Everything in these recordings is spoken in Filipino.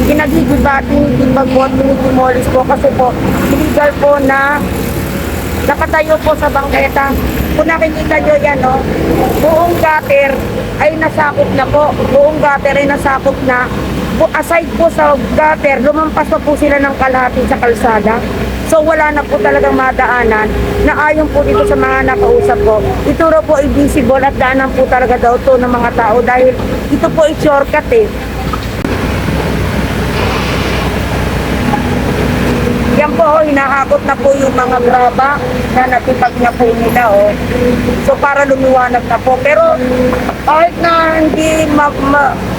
Ginagigibati, dinimolis po kasi po illegal po na nakatayo po sa bangketa. Kung nakikita nyo yan, no, buong gutter ay nasakop na po. Buong gutter ay nasakop na. Aside po sa gutter, lumampas pa po sila ng kalahati sa kalsada. So wala na po talagang madaanan na ayon po dito sa mga nakausap ko. Ito raw po ay visible at daanan po talaga daw to ng mga tao dahil ito po ay shortcut eh. Yan po, hinahakot na po yung mga graba na natipag na po nila. Oh. So para lumiwanag na po. Pero kahit na hindi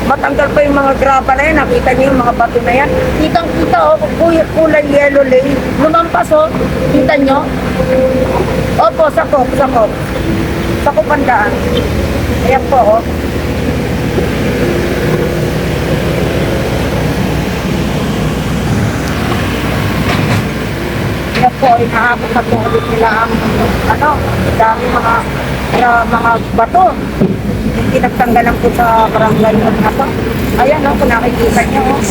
matanggal pa yung mga graba na yan, nakita niyo yung mga bato na yan. Kitang-kita, oh, kulay yellow lane. Lumampas, oh. Kita nyo? Opo, sakop. Sakop ang daan. Ayan po, oh. Yan po, inaabot na po ulit nila ang dami mga bato. Pinagtanggalan po sa barangay na po. Ayan, no, kung nakikita nyo, oh.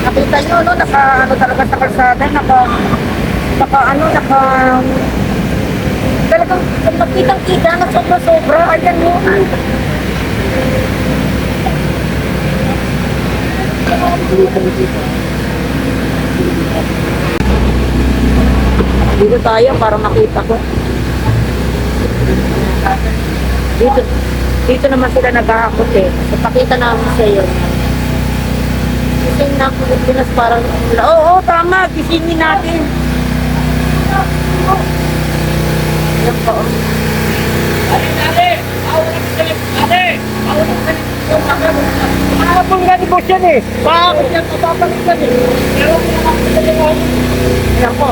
Nakita nyo, no, talaga sa kalsada, talagang nakitang-kita na sobra-sobra. Ayan, no. Dito tayo para makita ko. Dito naman sila naghahakot eh. So, pakita namin sa iyo. Gising na ako ng Pinas parang... Oo, tama. Gisingin natin. Yan po. Ano pong gani boss yan eh? Bakit yan? Papapalik yan eh. Pero yan po.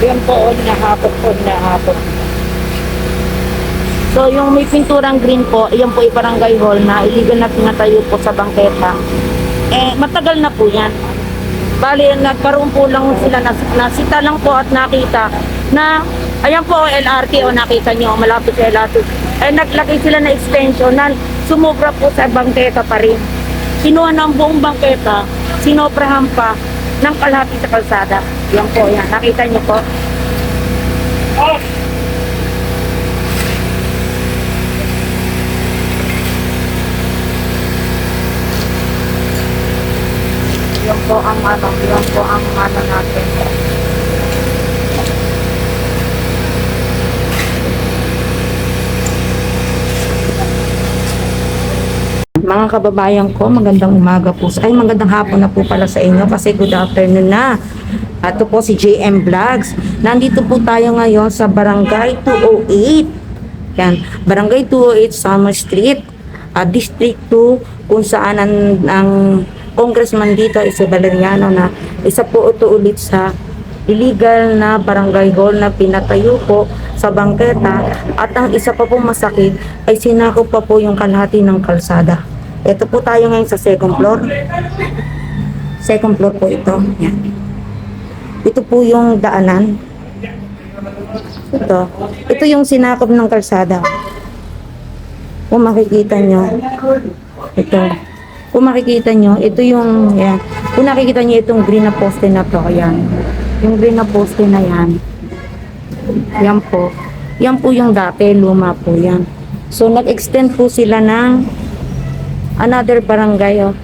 Yan po, nahapot. So, yung may pinturang green po, yan po ay barangay hall na illegal na pinatayo po sa bangketa. Eh, matagal na po yan. Bali, nagkaroon po lang sila, nasita lang po at nakita na, ayan po, LRT, o nakita nyo, malapit sa LRT. Eh, naglagay sila na extension na sumobra po sa bangketa pa rin. Kinuha ng buong bangketa, sinobrahan pa ng kalahati sa kalsada. Yan po, yan. Nakita nyo po. Oh! Yan po ang natin. Mga kababayan ko, magandang umaga po. Ay, magandang hapon na po pala sa inyo kasi good afternoon na. Ito po si JM Vlogs. Nandito po tayo ngayon sa Barangay 208. Yan, Barangay 208 Summer Street, District 2, kung saan ang congressman dito is si Valeriano na isa po ito ulit sa illegal na barangay hall na pinatayo po sa bangketa at ang isa pa po masakit ay sinakop pa po yung kalahati ng kalsada. Ito po tayo ngayon sa second floor. Second floor po ito. Yan. Ito po yung daanan. Ito yung sinakop ng kalsada. Kung makikita nyo, ito. Kung makikita nyo, ito yung, yan. Kung nakikita nyo itong green na poste na to, yan. Yung green na poste na yan. Yan po. Yan po yung dati, luma po yan. So, nag-extend po sila ng another barangay. Oh.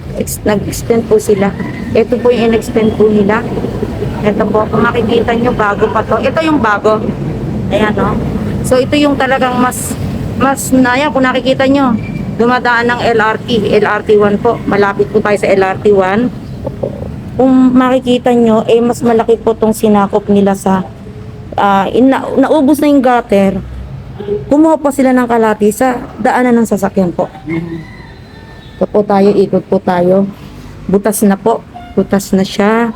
Nag-extend po sila. Ito po yung in-extend po nila. Ito po, kung makikita nyo, bago pa to. Ito yung bago. Ayan, no? So, ito yung talagang mas Mas na yan, kung nakikita nyo, dumadaan ng LRT1 po. Malapit po tayo sa LRT1. Kung makikita nyo, mas malaki po tong sinakop nila sa, naubos na yung gutter. Kumuha pa sila ng kalati sa daanan ng sasakyan po. Ito po tayo, ikot po tayo. Butas na po. Butas na siya.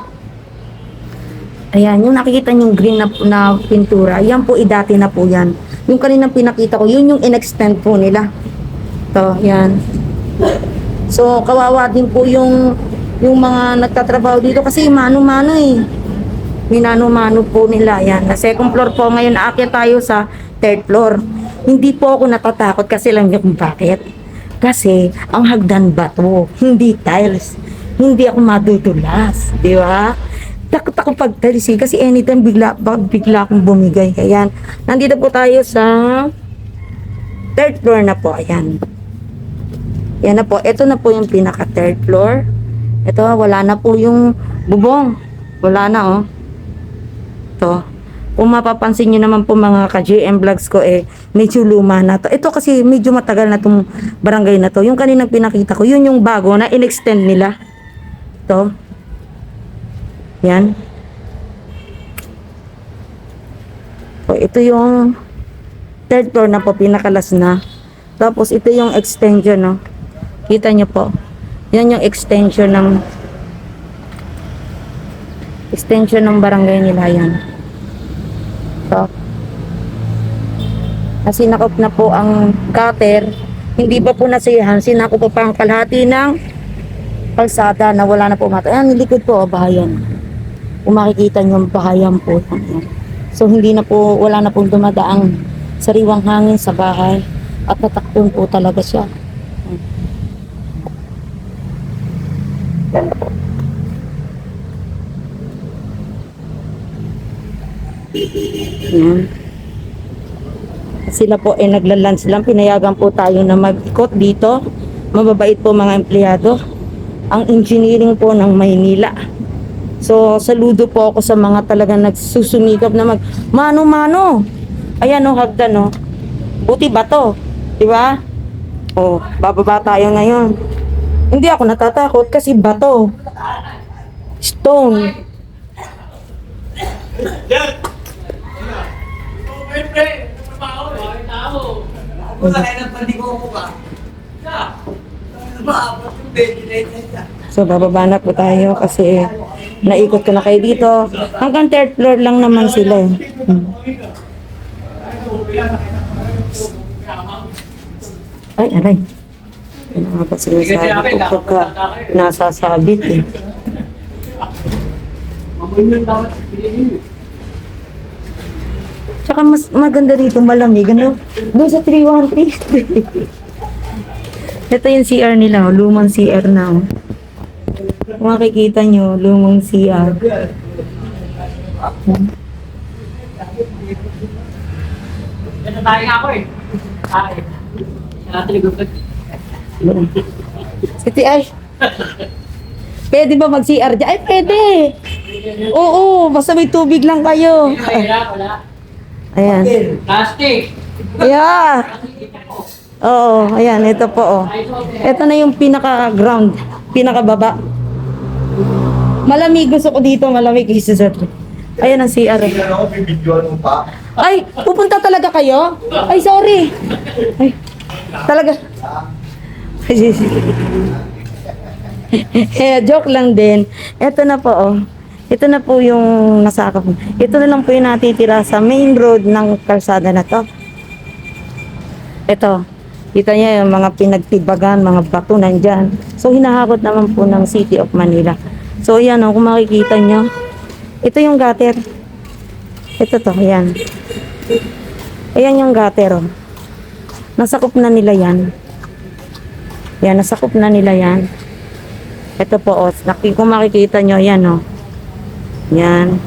Ayan, yung nakikita yung green na pintura, yan po dati na po yan. Yung kaninang pinakita ko, yun yung in-extend po nila. Ito, yan. So, kawawa din po yung mga nagtatrabaho dito kasi mano-mano eh. Minano-mano po nila. Yan, na second floor po. Ngayon, aakyat tayo sa third floor. Hindi po ako natatakot kasi lang yung bakit. Kasi, ang hagdan bato, hindi tiles. Hindi ako madudulas. Di ba? Takot ako pagtalisi kasi anytime bigla akong bumigay. Ayan. Nandito po tayo sa third floor na po. Ayan. Yan na po. Ito na po yung pinaka third floor. Ito, wala na po yung bubong. Wala na, oh. Ito. Kung mapapansin nyo naman po mga ka-JM vlogs ko, medyo luma na to. Ito kasi medyo matagal na tong barangay na to. Yung kaninang pinakita ko, yun yung bago na in-extend nila. Ito. Yan. So, ito yung third floor na po, pinakalas na. Tapos, ito yung extension, no? Kita nyo po. Yan yung extension ng barangay nila yan. So, sinakop na po ang gutter. Hindi pa po nasiyahan. Sinakop pa ang kalahati ng kalsada na wala na po mata. Ayan, nilikod po, bahayan. Kung makikita nyo, bahayan po. So, wala na pong dumadaang sariwang hangin sa bahay. At natakpon po talaga siya. Yan. Sila po naglalunch lang. Pinayagan po tayo na mag-ikot dito. Mababait po mga empleyado. Ang engineering po ng Maynila. So, saludo po ako sa mga talagang nagsusumikap na mano-mano. Ayan o, hagdan o. Buti bato. Diba? O, bababa tayo ngayon. Hindi ako natatakot kasi bato. Stone. So, bababa na po tayo kasi naikot ko na kayo dito. Hanggang third floor lang naman sila eh. Ay, aray. Ano nga ba sinasabi ko pagka nasasabit eh. Tsaka mas maganda dito, malamig, ano? Doon sa 313. Ito yung CR nila, oh. Lumang CR na, oh. Kung makikita nyo, lumang CR. Ito tayo nga ako eh. Tayo. Siti ay. Pwede ba mag-CR dyan? Ay, pwede. Oo, basta may tubig lang kayo. Wala. Ayan. Plastic. Yeah. Oo, ayan, ito po, oh. Ito na yung pinaka-ground, pinaka-baba. Malamig, gusto ko dito, malamig. Ayan ang CR. Ay, pupunta talaga kayo? Ay, sorry. Ay, talaga. Joke lang din. Ito na po, oh. Ito na po yung nasakop. Ito na lang po yung natitira sa main road ng kalsada na to. Ito. Kita niya yung mga pinagtibagan, mga bato nandyan. So, hinahakot naman po ng City of Manila. So, yan o, kung makikita nyo. Ito yung gutter. Ito to, yan. Ayan yung gutter o. Nasakop na nila yan. Yan, nasakop na nila yan. Ito po o, kung makikita nyo, yan o. Yan.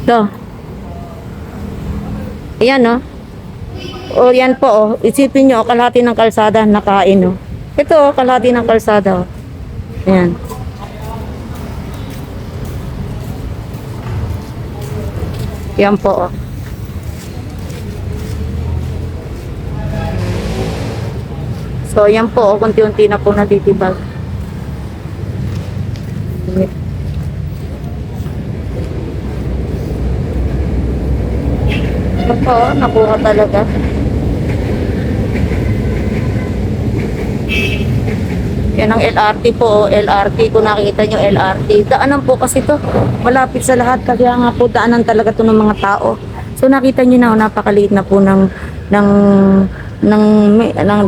Ito. Ayan, no? O, yan po, oh. Isipin nyo, kalahati ng kalsada, nakain, no? Ito, kalahati ng kalsada, oh. Ayan. Yan po, oh. So, yan po, kunti-unti na po natitibag. Yan po, nakuha talaga. Yan ang LRT po, LRT. Kung nakikita nyo, LRT. Daanan po kasi to malapit sa lahat. Kaya nga po, daanan talaga to ng mga tao. So, nakita nyo na, napakaliit na po ng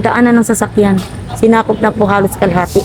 daanan ng sasakyan. Sinakop na po halos kalahati.